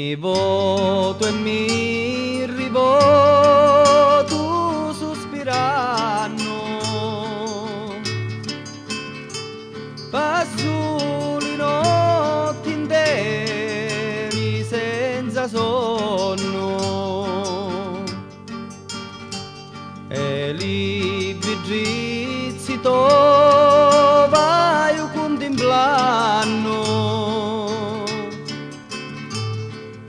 mi voto e mi rivoto sospirando, passo le notti interi senza sonno e li bidrizzi vai contemplando,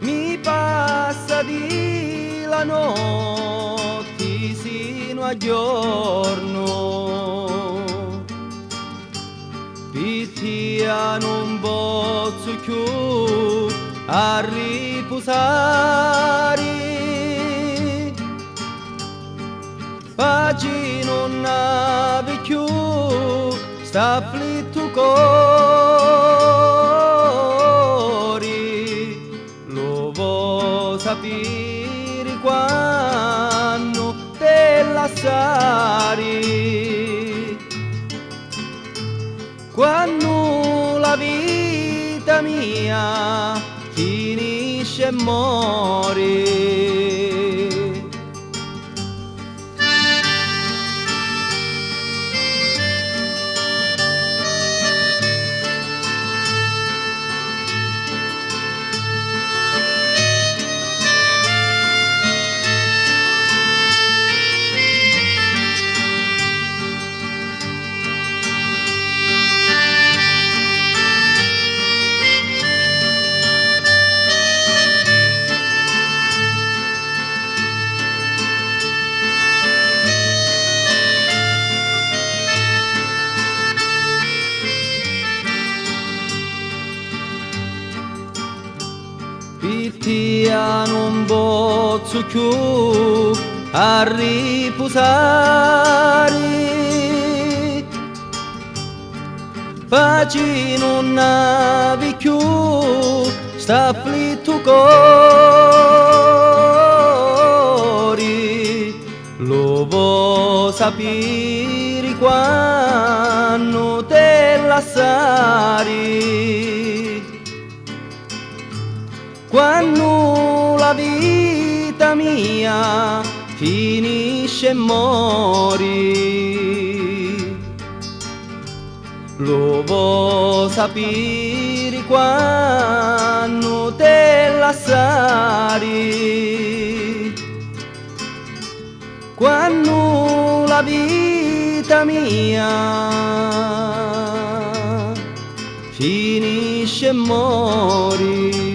mi passa di la notte sino a giorno, pittia non posso più a riposare, pagi non ave più sta afflitto cuore, lo vuoi sapere quando te lasciare, quando la vita mia finisce e muore. Pittia non posso più a riposare, pace non ave più sta afflitto cuore, lo vuoi sapere quando te lasciare, quando la vita mia finisce e muore, lo vuoi sapere quando te lasciare, quando la vita mia finisce e muore.